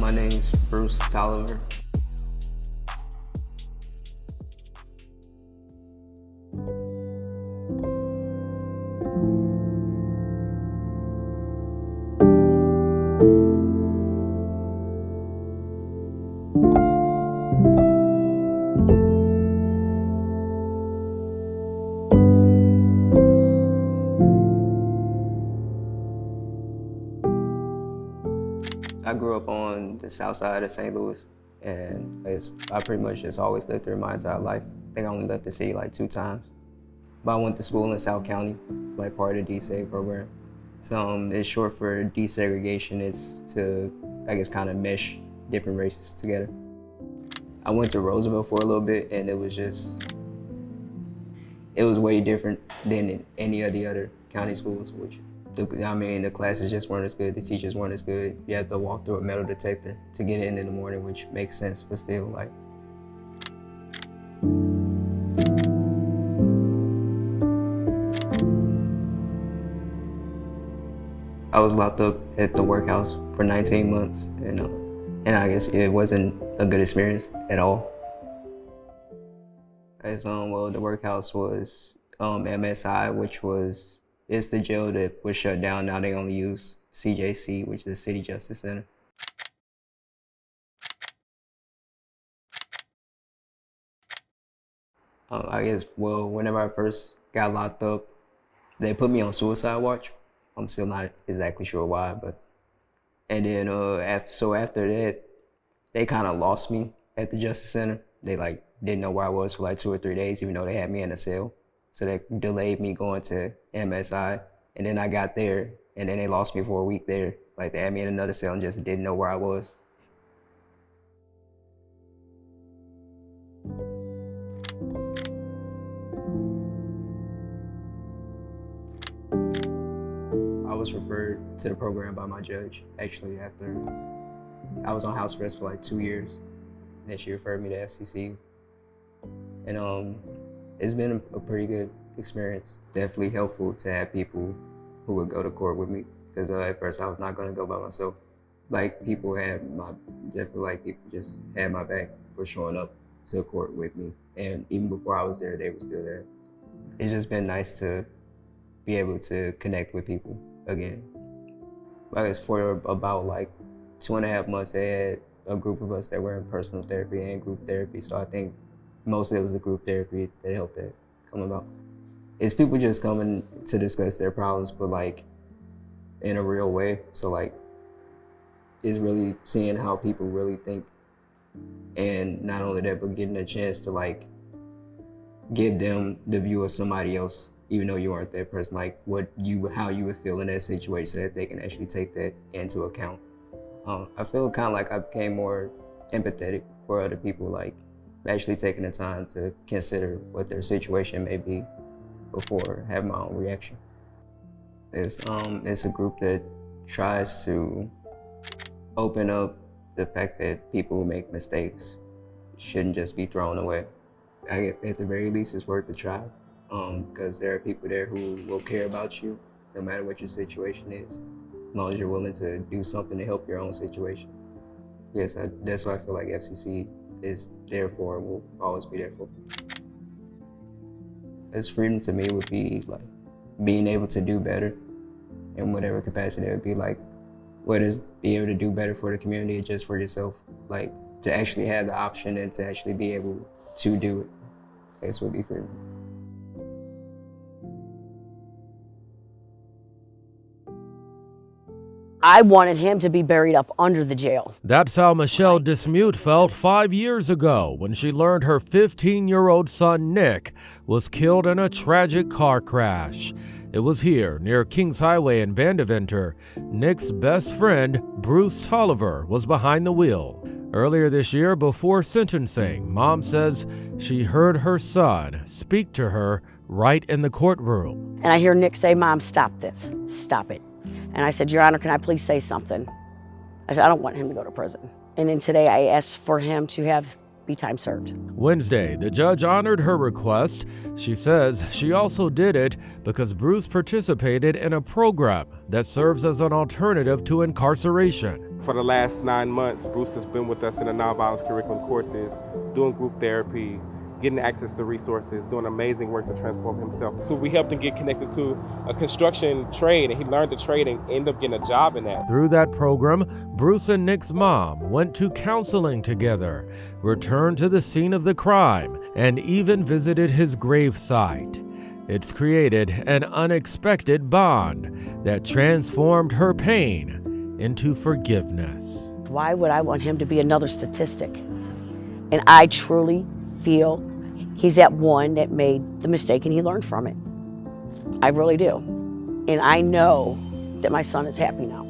My name's Bruce Tolliver. I grew up on the south side of St. Louis, and I pretty much just always lived there my entire life. I think I only left the city like 2 times. But I went to school in South County. It's like part of the DSEG program. So it's short for desegregation. It's to, I guess, kind of mesh different races together. I went to Roosevelt for a little bit, and it was way different than in any of the other county schools, the classes just weren't as good, the teachers weren't as good. You had to walk through a metal detector to get in the morning, which makes sense, but still, like. I was locked up at the workhouse for 19 months, and I guess it wasn't a good experience at all. Well, the workhouse was MSI, it's the jail that was shut down. Now they only use CJC, which is the City Justice Center. Whenever I first got locked up, they put me on suicide watch. I'm still not exactly sure why, and then after that, they kind of lost me at the Justice Center. They didn't know where I was for 2 or 3 days, even though they had me in a cell. So they delayed me going to MSI, and then I got there, and then they lost me for a week there. They had me in another cell and just didn't know where I was. I was referred to the program by my judge, actually, after I was on house arrest for 2 years. Then she referred me to FCC. And it's been a pretty good experience. Definitely helpful to have people who would go to court with me, because at first I was not going to go by myself. People just had my back for showing up to court with me. And even before I was there, they were still there. It's just been nice to be able to connect with people again. For about 2.5 months, they had a group of us that were in personal therapy and group therapy. So I think mostly it was the group therapy that helped that come about. It's people just coming to discuss their problems, but in a real way. So it's really seeing how people really think, and not only that, but getting a chance to give them the view of somebody else, even though you aren't that person, how you would feel in that situation, so that they can actually take that into account. I feel kind of I became more empathetic for other people, actually taking the time to consider what their situation may be before having my own reaction. It's a group that tries to open up the fact that people who make mistakes shouldn't just be thrown away. At the very least, it's worth a try, because there are people there who will care about you no matter what your situation is, as long as you're willing to do something to help your own situation. Yes, that's why I feel like FCC is there for and will always be there for. Its freedom to me would be being able to do better in whatever capacity. It would be whether it's be able to do better for the community or just for yourself, to actually have the option and to actually be able to do it. This would be freedom. I wanted him to be buried up under the jail. That's how Michelle Dismute felt 5 years ago when she learned her 15-year-old son, Nick, was killed in a tragic car crash. It was here, near Kings Highway in Vandeventer. Nick's best friend, Bruce Tolliver, was behind the wheel. Earlier this year, before sentencing, Mom says she heard her son speak to her right in the courtroom. And I hear Nick say, "Mom, stop this. Stop it." And I said, "Your Honor, can I please say something?" I said, "I don't want him to go to prison." And then today I asked for him to be time served. Wednesday, the judge honored her request. She says she also did it because Bruce participated in a program that serves as an alternative to incarceration. For the last 9 months, Bruce has been with us in the nonviolence curriculum courses, doing group therapy, getting access to resources, doing amazing work to transform himself. So we helped him get connected to a construction trade, and he learned the trade and ended up getting a job in that. Through that program, Bruce and Nick's mom went to counseling together, returned to the scene of the crime, and even visited his gravesite. It's created an unexpected bond that transformed her pain into forgiveness. Why would I want him to be another statistic? And I truly feel he's that one that made the mistake and he learned from it. I really do. And I know that my son is happy now.